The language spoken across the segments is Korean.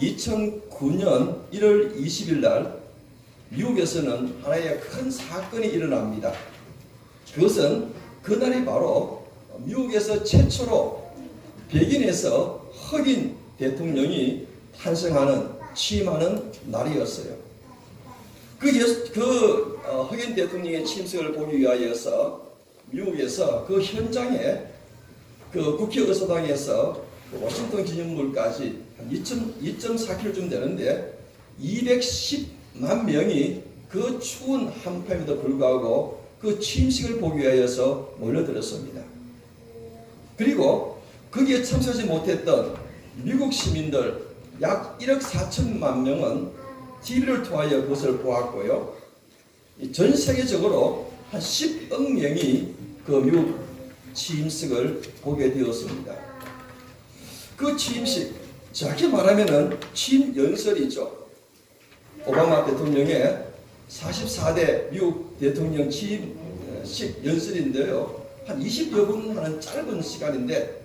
2009년 1월 20일 날 미국에서는 하나의 큰 사건이 일어납니다. 그것은 그날이 바로 미국에서 최초로 백인에서 흑인 대통령이 탄생하는 취임하는 날이었어요. 흑인 대통령의 취임식을 보기 위하여서 미국에서 그 현장에 그 국회의사당에서 워싱턴 기념물까지 한 2.4km쯤 되는데 210만 명이 그 추운 한밤에도 불구하고 그 취임식을 보기 위하여서 몰려들었습니다. 그리고 거기에 참석하지 못했던 미국 시민들 약 1억 4천만 명은 TV를 통하여 그것을 보았고요. 전 세계적으로 한 10억 명이 그 미국 취임식을 보게 되었습니다. 그 취임식, 정확히 말하면은 취임 연설이죠. 오바마 대통령의 44대 미국 대통령 취임식 연설인데요. 한 20여 분 하는 짧은 시간인데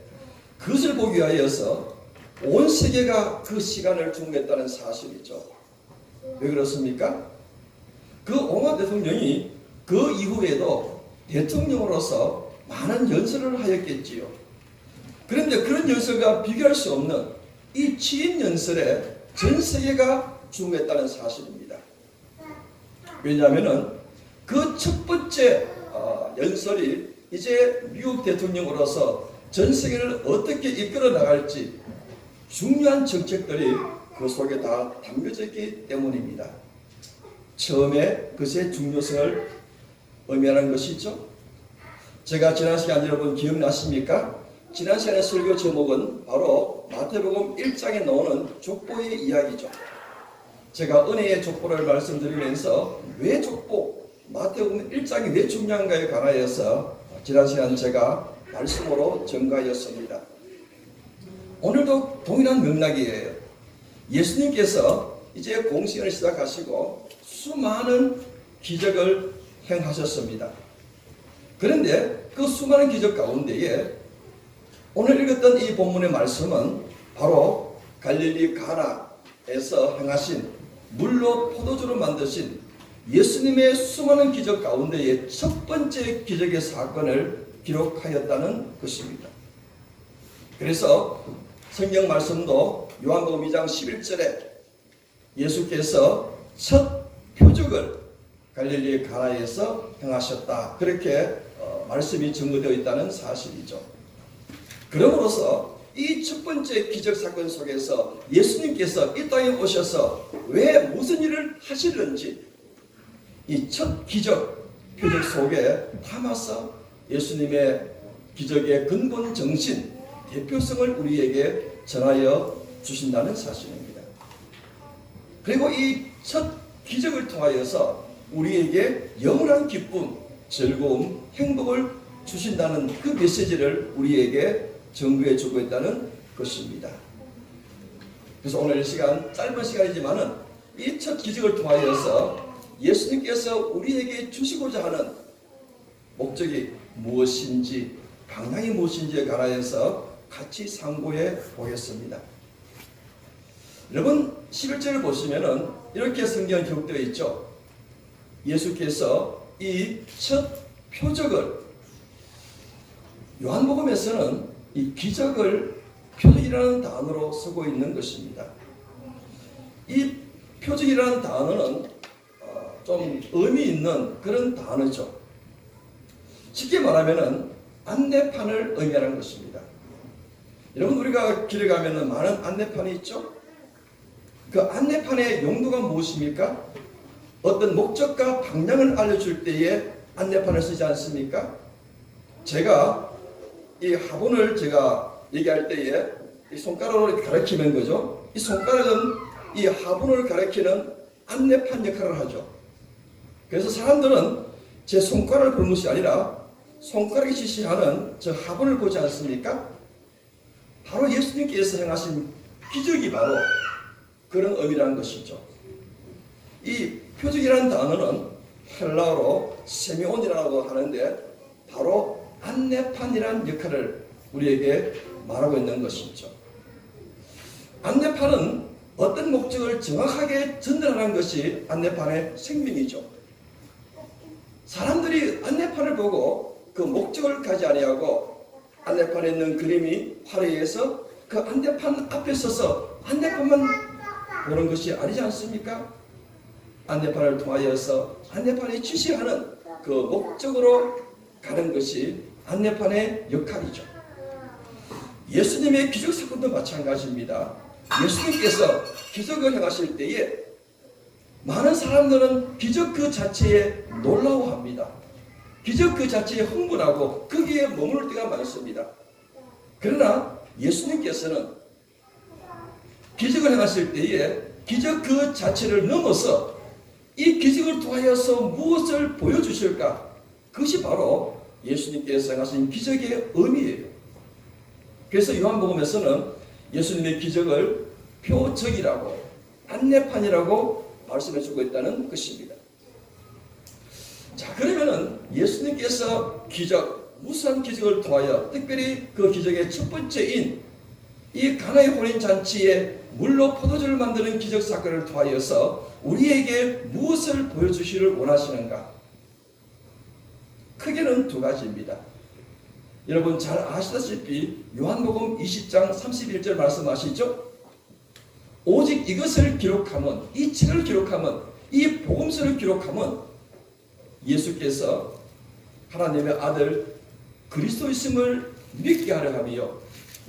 그것을 보기 위하여서 온 세계가 그 시간을 중요했다는 사실이죠. 왜 그렇습니까? 그 오바마 대통령이 그 이후에도 대통령으로서 많은 연설을 하였겠지요. 그런데 그런 연설과 비교할 수 없는 이 취임 연설에 전 세계가 중요했다는 사실입니다. 왜냐하면 그 첫 번째 연설이 이제 미국 대통령으로서 전 세계를 어떻게 이끌어 나갈지 중요한 정책들이 그 속에 다 담겨져 있기 때문입니다. 처음에 그것의 중요성을 의미하는 것이죠. 제가 지난 시간 여러분 기억나십니까? 지난 시간의 설교 제목은 바로 마태복음 1장에 나오는 족보의 이야기죠. 제가 은혜의 족보를 말씀드리면서 왜 족보, 마태복음 1장이 왜 중요한가에 관하여서 지난 시간 제가 말씀으로 전가하였습니다. 오늘도 동일한 맥락이에요. 예수님께서 이제 공생을 시작하시고 수많은 기적을 행하셨습니다. 그런데 그 수많은 기적 가운데에 오늘 읽었던 이 본문의 말씀은 바로 갈릴리 가나에서 행하신 물로 포도주로 만드신 예수님의 수많은 기적 가운데의 첫 번째 기적의 사건을 기록하였다는 것입니다. 그래서 성경 말씀도 요한복음 2장 11절에 예수께서 첫 표적을 갈릴리 가나에서 행하셨다. 그렇게 말씀이 증거되어 있다는 사실이죠. 그러므로서 이 첫 번째 기적 사건 속에서 예수님께서 이 땅에 오셔서 왜 무슨 일을 하시는지 이 첫 기적 표적 속에 담아서 예수님의 기적의 근본 정신, 대표성을 우리에게 전하여 주신다는 사실입니다. 그리고 이 첫 기적을 통하여서 우리에게 영원한 기쁨, 즐거움, 행복을 주신다는 그 메시지를 우리에게 전구해 주고 있다는 것입니다. 그래서 오늘 이 시간, 짧은 시간이지만은 이 첫 기적을 통하여서 예수님께서 우리에게 주시고자 하는 목적이 무엇인지, 방향이 무엇인지에 관하여서 같이 상고해 보겠습니다. 여러분 11절을 보시면은 이렇게 성경에 기록되어 있죠. 예수께서 이 첫 표적을, 요한복음에서는 이 기적을 표적이라는 단어로 쓰고 있는 것입니다. 이 표적이라는 단어는 좀 의미 있는 그런 단어죠. 쉽게 말하면은 안내판을 의미하는 것입니다. 여러분 우리가 길에 가면은 많은 안내판이 있죠. 그 안내판의 용도가 무엇입니까? 어떤 목적과 방향을 알려줄 때에 안내판을 쓰지 않습니까? 제가 이 화분을 제가 얘기할 때에 이 손가락으로 가리키는 거죠. 이 손가락은 이 화분을 가리키는 안내판 역할을 하죠. 그래서 사람들은 제 손가락을 보는 것이 아니라 손가락이 지시하는 저 화분을 보지 않습니까? 바로 예수님께서 행하신 기적이 바로 그런 의미라는 것이죠. 이 표적이라는 단어는 헬라어로 세미온이라고 하는데 바로 안내판이라는 역할을 우리에게 말하고 있는 것이죠. 안내판은 어떤 목적을 정확하게 전달하는 것이 안내판의 생명이죠. 사람들이 안내판을 보고 그 목적을 가지 아니하고 안내판에 있는 그림이 화려해서 그 안내판 앞에 서서 안내판만 보는 것이 아니지 않습니까? 안내판을 통하여서 안내판이 지시하는 그 목적으로 가는 것이 안내판의 역할이죠. 예수님의 기적 사건도 마찬가지입니다. 예수님께서 기적을 행하실 때에 많은 사람들은 기적 그 자체에 놀라워합니다. 기적 그 자체에 흥분하고 거기에 머무를 때가 많습니다. 그러나 예수님께서는 기적을 행하실 때에 기적 그 자체를 넘어서 이 기적을 통하여서 무엇을 보여주실까? 그것이 바로 예수님께서 행하신 기적의 의미예요. 그래서 요한복음에서는 예수님의 기적을 표적이라고 안내판이라고 말씀해주고 있다는 것입니다. 자, 그러면은 예수님께서 기적, 무수한 기적을 통하여 특별히 그 기적의 첫 번째인 이 가나의 혼인 잔치에 물로 포도주를 만드는 기적 사건을 통하여서 우리에게 무엇을 보여주시를 원하시는가? 크게는 두 가지입니다. 여러분 잘 아시다시피 요한복음 20장 31절 말씀하시죠? 오직 이것을 기록하면, 이 책을 기록하면, 이 복음서를 기록하면 예수께서 하나님의 아들 그리스도이심을 믿게 하려 함이요.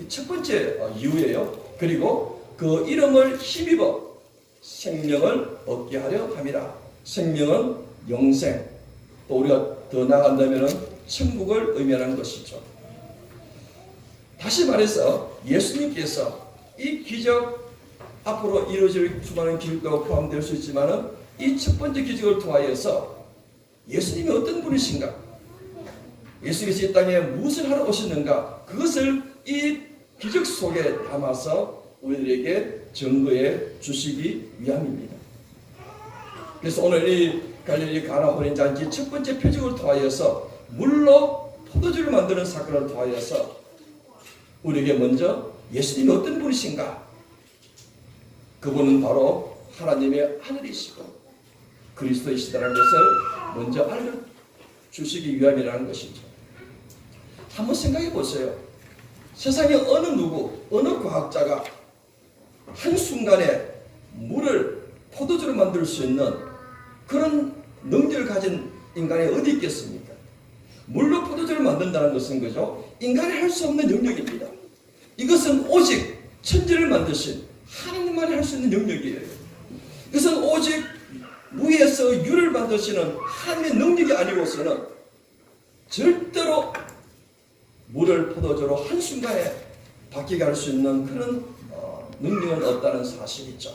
첫 번째 이유예요. 그리고 그 이름을 힘입어 생명을 얻게 하려 함이라. 생명은 영생, 또 우리가 더 나아간다면 천국을 의미하는 것이죠. 다시 말해서 예수님께서 이 기적 앞으로 이루어질 수많은 기적도 포함될 수 있지만 이 첫 번째 기적을 통하여서 예수님이 어떤 분이신가, 예수께서 이 땅에 무엇을 하러 오셨는가, 그것을 이 기적 속에 담아서 우리들에게 증거해 주시기 위함입니다. 그래서 오늘 이 갈릴리 가나 혼인 잔치 첫 번째 표적을 통하여서 물로 포도주를 만드는 사건을 통하여서 우리에게 먼저 예수님이 어떤 분이신가, 그분은 바로 하나님의 아들이시고 그리스도이시다는 것을 먼저 알려주시기 위함이라는 것이죠. 한번 생각해 보세요. 세상에 어느 누구, 어느 과학자가 한순간에 물을 포도주로 만들 수 있는 그런 능력을 가진 인간이 어디 있겠습니까? 물로 포도주를 만든다는 것은 그죠? 인간이 할 수 없는 영역입니다. 이것은 오직 천지를 만드신 하나님만이 할 수 있는 영역이에요. 이것은 오직 무에서 유를 만드시는 하나님의 능력이 아니고서는 절대로 물을 포도주로 한순간에 바뀌게 할 수 있는 그런 능력은 없다는 사실이죠.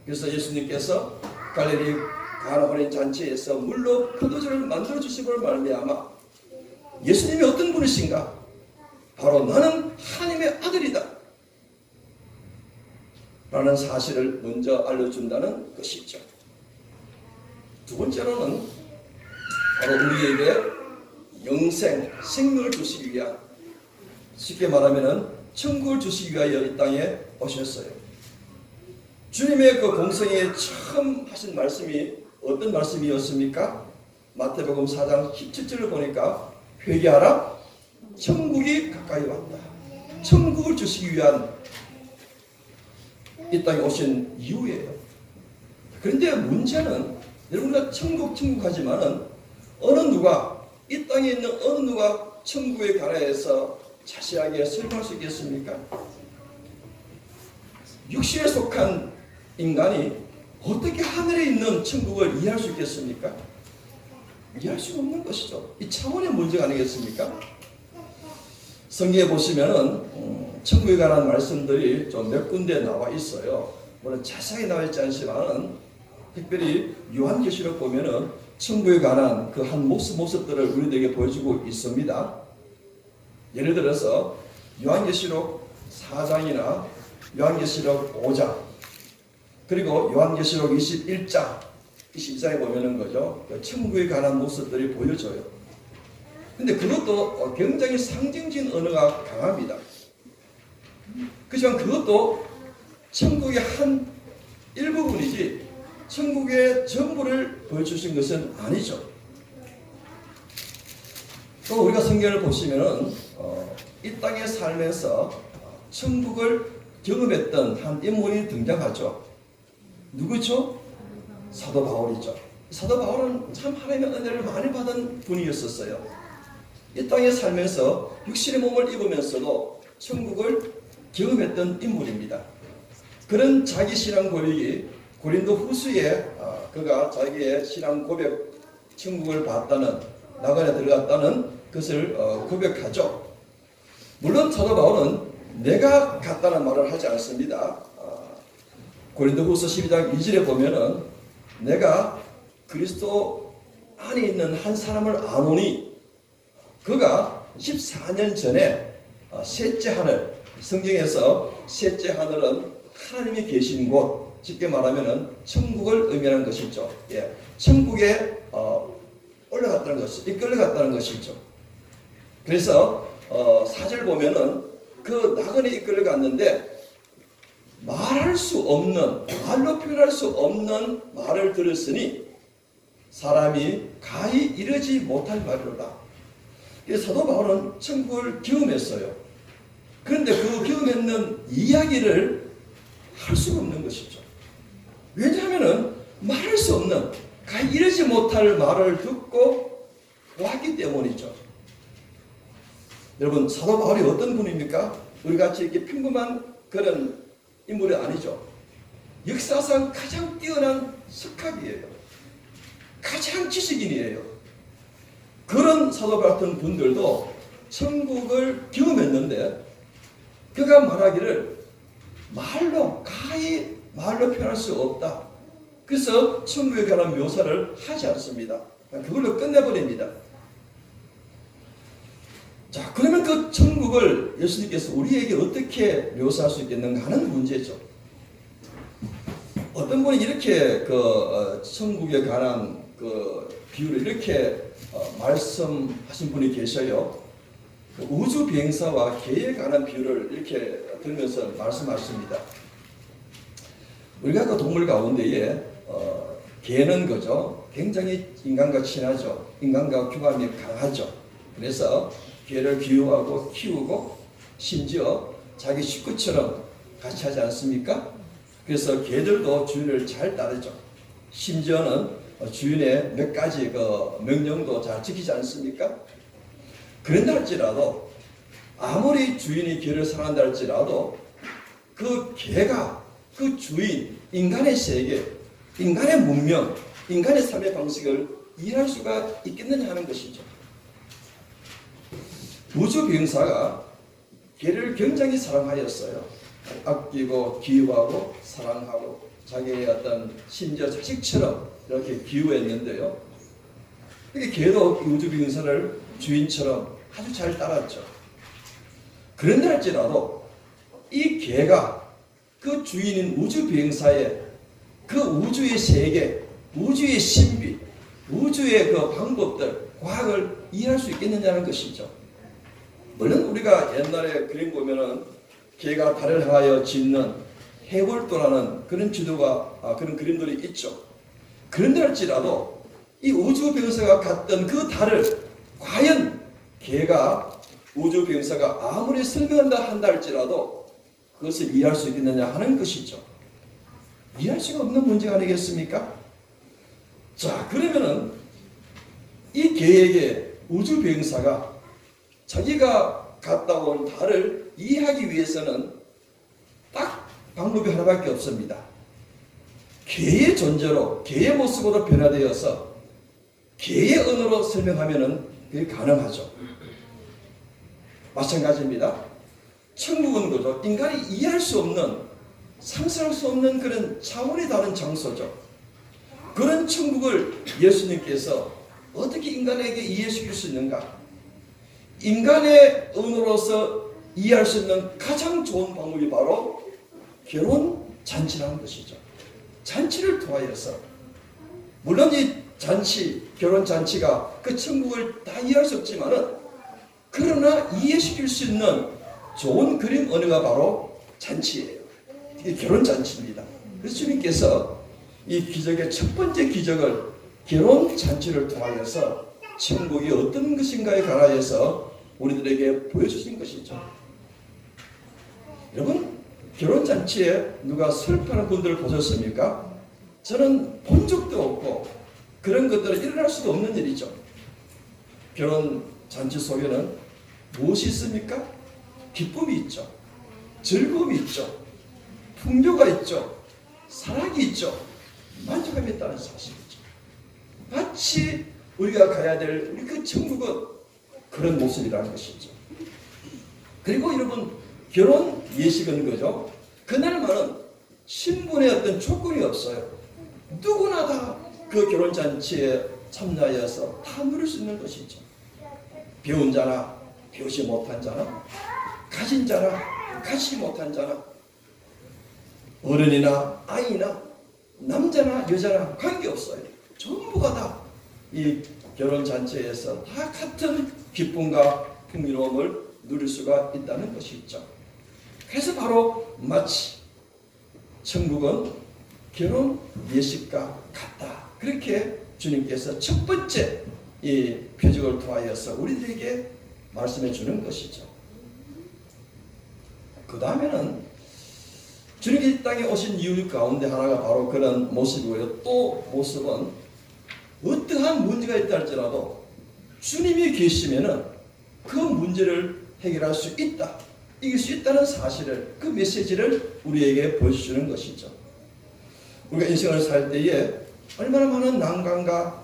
그래서 예수님께서 갈릴리 가나 혼인 잔치에서 물로 포도주를 만들어 주심을 말미암아 예수님이 어떤 분이신가? 바로 나는 하나님의 아들이다 라는 사실을 먼저 알려준다는 것이죠. 두 번째로는 바로 우리에게 영생, 생명을 주시기 위한, 쉽게 말하면 천국을 주시기 위하여 이 땅에 오셨어요. 주님의 그 공생에 처음 하신 말씀이 어떤 말씀이었습니까? 마태복음 4장 17절을 보니까 회개하라, 천국이 가까이 왔다. 천국을 주시기 위한 이 땅에 오신 이유예요. 그런데 문제는 여러분과 천국 하지만은 어느 누가, 이 땅에 있는 어느 누가 천국에 관해서 자세하게 설명할 수 있겠습니까? 육신에 속한 인간이 어떻게 하늘에 있는 천국을 이해할 수 있겠습니까? 이해할 수 없는 것이죠. 이 차원의 문제가 아니겠습니까? 성경에 보시면은 천국에 관한 말씀들이 좀 몇 군데 나와 있어요. 물론 자세하게 나와 있지 않지만 특별히 요한계시록 보면은 천국에 관한 그 한 모습들을 우리들에게 보여주고 있습니다. 예를 들어서 요한계시록 4장이나 요한계시록 5장, 그리고 요한계시록 21장, 22장에 보면은 거죠. 천국에 관한 모습들이 보여져요. 근데 그것도 굉장히 상징적인 언어가 강합니다. 그렇지만 그것도 천국의 한 일부분이지 천국의 전부를 보여주신 것은 아니죠. 또 우리가 성경을 보시면은 이 땅에 살면서 천국을 경험했던 한 인물이 등장하죠. 누구죠? 사도 바울이죠. 사도 바울은 참 하나님의 은혜를 많이 받은 분이었었어요. 이 땅에 살면서 육신의 몸을 입으면서도 천국을 경험했던 인물입니다. 그런 자기 신앙 고백이 고린도 후서에 그가 자기의 신앙 고백, 천국을 봤다는, 나그네 들어갔다는 것을 고백하죠. 물론 사도 바울은 내가 갔다는 말을 하지 않습니다. 고린도 후서 12장 2절에 보면은 내가 그리스도 안에 있는 한 사람을 아노니 그가 14년 전에 셋째 하늘, 성경에서 셋째 하늘은 하나님이 계신 곳, 쉽게 말하면은 천국을 의미하는 것이죠. 예, 천국에 올라갔다는 것이, 이끌려갔다는 것이죠. 그래서 4절 보면은 그 나그네 이끌려갔는데 말할 수 없는, 말로 표현할 수 없는 말을 들었으니 사람이 가히 이르지 못할 말이로다. 사도 바울은 천국을 경험했어요. 그런데 그 경험했는 이야기를 할 수가 없는 것이죠. 왜냐하면 말할 수 없는, 가히 이르지 못할 말을 듣고 왔기 때문이죠. 여러분, 사도 바울이 어떤 분입니까? 우리같이 이렇게 평범한 그런 인물이 아니죠. 역사상 가장 뛰어난 석학이에요. 가장 지식인이에요. 그런 사도 같은 분들도 천국을 경험했는데 그가 말하기를 가히 말로 표현할 수 없다. 그래서 천국에 관한 묘사를 하지 않습니다. 그걸로 끝내버립니다. 자, 그러면 그 천국을 예수님께서 우리에게 어떻게 묘사할 수 있겠는가 하는 문제죠. 어떤 분이 이렇게 천국에 관한 비유를 이렇게 말씀하신 분이 계셔요. 우주 비행사와 개에 관한 비유를 이렇게 들면서 말씀하십니다. 우리가 그 동물 가운데에 개는 거죠. 굉장히 인간과 친하죠. 인간과 교감이 강하죠. 그래서 개를 귀여워하고 키우고 심지어 자기 식구처럼 같이 하지 않습니까? 그래서 개들도 주인을 잘 따르죠. 심지어는 주인의 몇 가지 명령도 잘 지키지 않습니까? 그런다 할지라도 아무리 주인이 개를 사랑한다 할지라도 그 개가 그 주인, 인간의 세계, 인간의 문명, 인간의 삶의 방식을 이해할 수가 있겠느냐 하는 것이죠. 우주 비행사가 개를 굉장히 사랑하였어요. 아끼고 기여하고 사랑하고 자기의 어떤 심지어 자식처럼 이렇게 기여했는데요. 개도 우주 비행사를 주인처럼 아주 잘 따랐죠. 그런데 할지라도 이 개가 그 주인인 우주 비행사의 그 우주의 세계, 우주의 신비, 우주의 그 방법들, 과학을 이해할 수 있겠느냐는 것이죠. 물론 우리가 옛날에 그림 보면은 개가 달을 향하여 짖는 해골도라는 그런 지도가 그런 그림들이 있죠. 그런데 할지라도 이 우주 비행사가 갔던 그 달을 과연 개가 우주 비행사가 아무리 설명한다 한다 할지라도 그것을 이해할 수 있겠느냐 하는 것이죠. 이해할 수가 없는 문제가 아니겠습니까? 자, 그러면은 이 개에게 우주 비행사가 자기가 갔다 온 달을 이해하기 위해서는 딱 방법이 하나밖에 없습니다. 개의 존재로, 개의 모습으로 변화되어서 개의 언어로 설명하면은 그게 가능하죠. 마찬가지입니다. 천국은 거죠. 인간이 이해할 수 없는, 상상할 수 없는 그런 차원이 다른 장소죠. 그런 천국을 예수님께서 어떻게 인간에게 이해시킬 수 있는가? 인간의 언어로서 이해할 수 있는 가장 좋은 방법이 바로 결혼 잔치라는 것이죠. 잔치를 통하여서, 물론 이 잔치, 결혼 잔치가 그 천국을 다 이해할 수 없지만은 그러나 이해시킬 수 있는 좋은 그림 언어가 바로 잔치예요. 이 결혼잔치입니다. 그래서 주님께서 이 기적의 첫 번째 기적을 결혼잔치를 통하여서 천국이 어떤 것인가에 관하여서 우리들에게 보여주신 것이죠. 여러분, 결혼잔치에 누가 슬퍼하는 분들을 보셨습니까? 저는 본 적도 없고 그런 것들은 일어날 수도 없는 일이죠. 결혼잔치 속에는 무엇이 있습니까? 기쁨이 있죠. 즐거움이 있죠. 풍요가 있죠. 사랑이 있죠. 만족감이 있다는 사실이죠. 마치 우리가 가야 될 우리 그 천국은 그런 모습이라는 것이죠. 그리고 여러분, 결혼 예식은 그죠? 그날만은 신분의 어떤 조건이 없어요. 누구나 다 그 결혼잔치에 참여하여서 다 누릴 수 있는 것이죠. 배운 자나 배우지 못한 자나, 가진 자나 가지지 못한 자나, 어른이나 아이나 남자나 여자나 관계없어요. 전부가 다 이 결혼잔치에서 다 같은 기쁨과 풍요로움을 누릴 수가 있다는 것이 있죠. 그래서 바로 마치 천국은 결혼 예식과 같다. 그렇게 주님께서 첫 번째 이 표적을 통하여서 우리들에게 말씀해 주는 것이죠. 그 다음에는 주님이 이 땅에 오신 이유 가운데 하나가 바로 그런 모습이고요. 또 모습은 어떠한 문제가 있다 할지라도 주님이 계시면은 그 문제를 해결할 수 있다, 이길 수 있다는 사실을, 그 메시지를 우리에게 보여주는 것이죠. 우리가 인생을 살 때에 얼마나 많은 난관과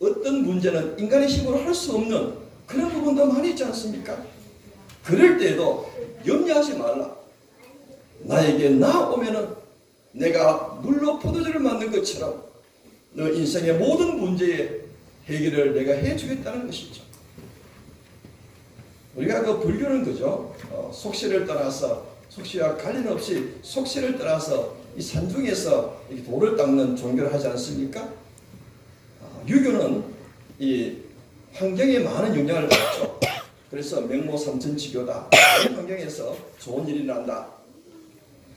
어떤 문제는 인간의 힘으로 할 수 없는 그런 부분도 많이 있지 않습니까? 그럴 때에도 염려하지 말라. 나에게 나오면은 내가 물로 포도주를 만든 것처럼 너 인생의 모든 문제의 해결을 내가 해주겠다는 것이죠. 우리가 그 불교는 그죠? 속세를 따라서, 속세와 관련 없이 속세를 따라서 이 산중에서 이렇게 돌을 닦는 종교를 하지 않습니까? 유교는 이 환경에 많은 영향을 받죠. 그래서 명모삼천지교다. 이런 환경에서 좋은 일이 난다.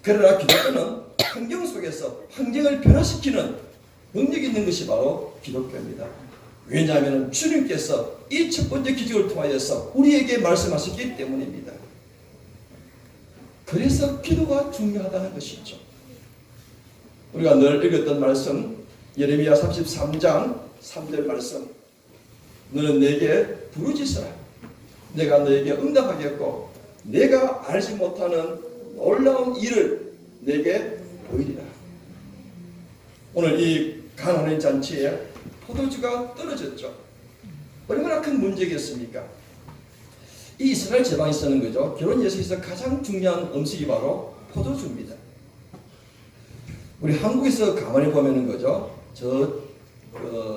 그러나 기독교는 환경 속에서 환경을 변화시키는 능력이 있는 것이 바로 기독교입니다. 왜냐하면 주님께서 이 첫 번째 기적을 통하여서 우리에게 말씀하셨기 때문입니다. 그래서 기도가 중요하다는 것이죠. 우리가 늘 읽었던 말씀, 예레미야 33장 3절 말씀, 너는 내게 부르짖으라. 내가 너에게 응답하겠고 내가 알지 못하는 놀라운 일을 내게 보이리라. 오늘 이 가나안 잔치에 포도주가 떨어졌죠. 얼마나 큰 문제겠습니까? 이 이스라엘 제방에 쓰는 거죠. 결혼 예식에서 가장 중요한 음식이 바로 포도주입니다. 우리 한국에서 가만히 보면은 거죠.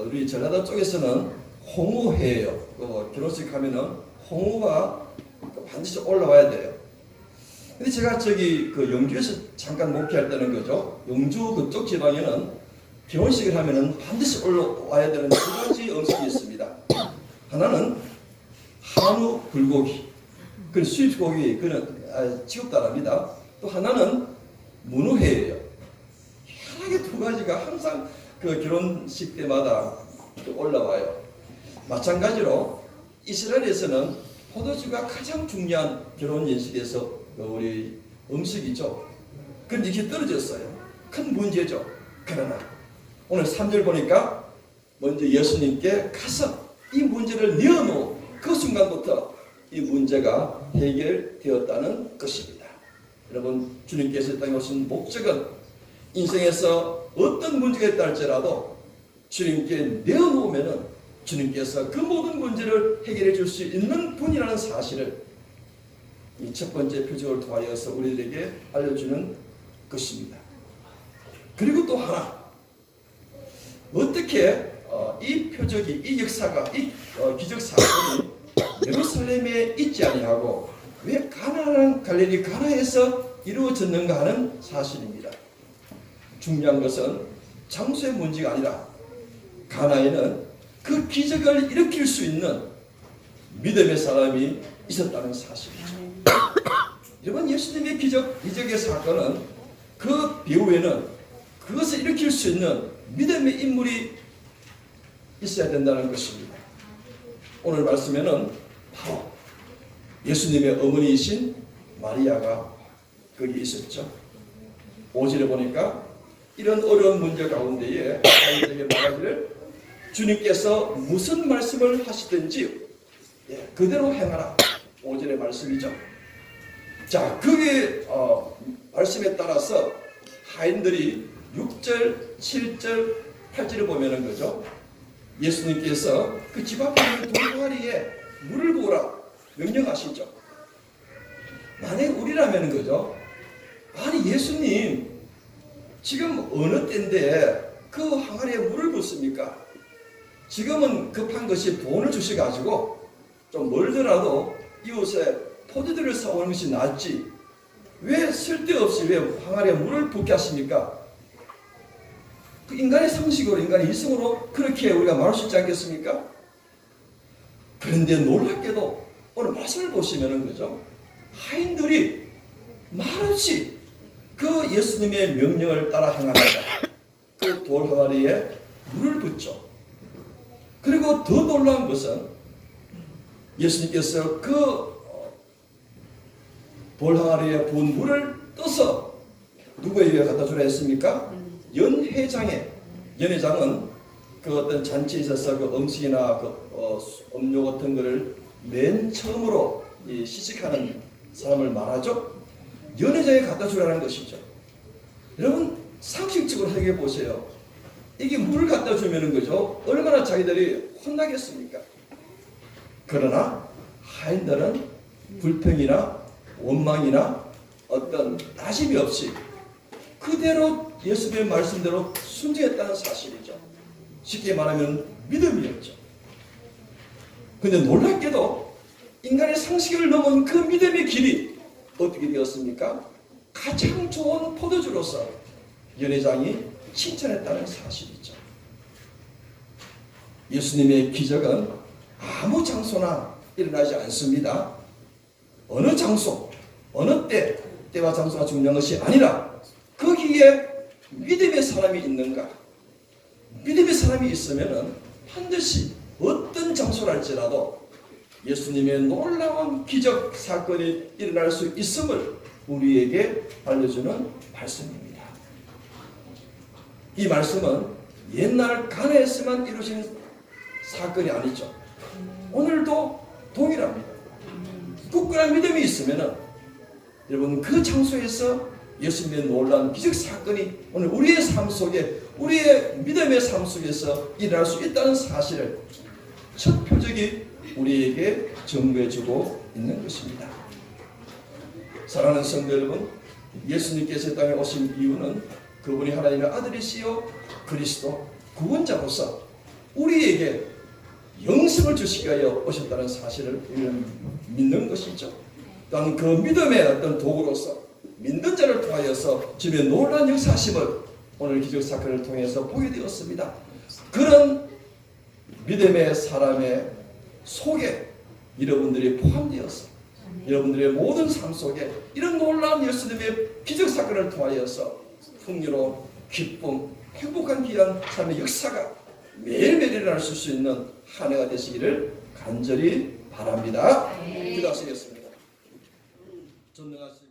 우리 전라도 쪽에서는 홍우회예요. 결혼식 하면은 홍우가 반드시 올라와야 돼요. 근데 제가 그 영주에서 잠깐 목회할 때는 거죠. 영주 그쪽 지방에는 결혼식을 하면은 반드시 올라와야 되는 두 가지 음식이 있습니다. 하나는 한우 불고기, 그 수입고기, 그는 취급다랍니다. 또 하나는 문어회예요. 희한하게 두 가지가 항상 그 결혼식 때마다 올라와요. 마찬가지로 이스라엘에서는 포도주가 가장 중요한 결혼 예식에서 우리 음식이죠. 그런데 이게 떨어졌어요. 큰 문제죠. 그러나 오늘 3절 보니까 먼저 예수님께 가서 이 문제를 내어놓은 그 순간부터 이 문제가 해결되었다는 것입니다. 여러분, 주님께서 이 땅에 오신 목적은 인생에서 어떤 문제가 있다 할지라도 주님께 내어놓으면 주님께서 그 모든 문제를 해결해 줄 수 있는 분이라는 사실을 이 첫 번째 표적을 통하여서 우리들에게 알려주는 것입니다. 그리고 또 하나, 어떻게 이 표적이, 이 역사가, 이 기적 사건이 예루살렘에 있지 아니하고 왜 가나안 갈릴리 가나에서 이루어졌는가 하는 사실입니다. 중요한 것은 장소의 문제가 아니라 가나에는 그 기적을 일으킬 수 있는 믿음의 사람이 있었다는 사실이죠. 여러분, 예수님의 기적의 사건은 그 배후에는 그것을 일으킬 수 있는 믿음의 인물이 있어야 된다는 것입니다. 오늘 말씀에는 바로 예수님의 어머니이신 마리아가 거기 있었죠. 5절에 보니까 이런 어려운 문제 가운데에 아이들에게 말하기를 주님께서 무슨 말씀을 하시든지 그대로 행하라. 5절의 말씀이죠. 자, 그게 말씀에 따라서 하인들이 6절, 7절, 8절을 보면은 거죠. 예수님께서 그 집 앞에 있는 돌다리에 물을 부으라 명령하시죠. 만약 우리라면은 거죠. 아니 예수님 지금 어느 때인데 그 항아리에 물을 붓습니까? 지금은 급한 것이 돈을 주셔가지고 좀 멀더라도 이웃에 포도들을 사오는 것이 낫지 왜 쓸데없이 왜 항아리에 물을 붓게 하십니까? 그 인간의 상식으로 인간의 이성으로 그렇게 우리가 말할 수 있지 않겠습니까? 그런데 놀랍게도 오늘 말씀을 보시면은 그죠? 하인들이 말없이 그 예수님의 명령을 따라 행합니다. 그 돌 항아리에 물을 붓죠. 그리고 더 놀라운 것은 예수님께서 그 돌 항아리에 부은 물을 떠서 누구에게 갖다 주라 했습니까? 연회장은 그 어떤 잔치에 있어서 그 음식이나 음료 같은 것을 맨 처음으로 시식하는 사람을 말하죠. 연회장에 갖다 주라는 것이죠. 여러분 상식적으로 생각해 보세요. 이게 물을 갖다 주면은 거죠. 얼마나 자기들이 혼나겠습니까? 그러나 하인들은 불평이나 원망이나 어떤 따짐이 없이 그대로 예수님의 말씀대로 순종했다는 사실이죠. 쉽게 말하면 믿음이었죠. 그런데 놀랍게도 인간의 상식을 넘은 그 믿음의 길이 어떻게 되었습니까? 가장 좋은 포도주로서 연회장이 칭찬했다는 사실이죠. 예수님의 기적은 아무 장소나 일어나지 않습니다. 어느 장소, 어느 때와 장소가 중요한 것이 아니라 거기에 믿음의 사람이 있는가? 믿음의 사람이 있으면 반드시 어떤 장소랄지라도 예수님의 놀라운 기적 사건이 일어날 수 있음을 우리에게 알려주는 말씀입니다. 이 말씀은 옛날 가나에서만 이루어진 사건이 아니죠. 오늘도 동일합니다. 굳건한 믿음이 있으면 여러분 그 장소에서 예수님의 놀라운 기적 사건이 오늘 우리의 삶 속에 우리의 믿음의 삶 속에서 일어날 수 있다는 사실을 첫 표적이 우리에게 증거해주고 있는 것입니다. 사랑하는 성도 여러분, 예수님께서 땅에 오신 이유는 그분이 하나님의 아들이시요 그리스도 구원자로서 우리에게 영생을 주시기 위하여 오셨다는 사실을 우리는 믿는 것이죠. 또한 그 믿음의 어떤 도구로서 믿는 자를 통하여서 주님의 놀라운 역사심을 오늘 기적 사건을 통해서 보게 되었습니다. 그런 믿음의 사람의 속에 여러분들이 포함되어서 여러분들의 모든 삶 속에 이런 놀라운 예수님의 기적 사건을 통하여서 풍요로운 기쁨, 행복한 귀한 삶의 역사가 매일매일 일어날 수 있는 한 해가 되시기를 간절히 바랍니다. 기도하시겠습니다. 전능하신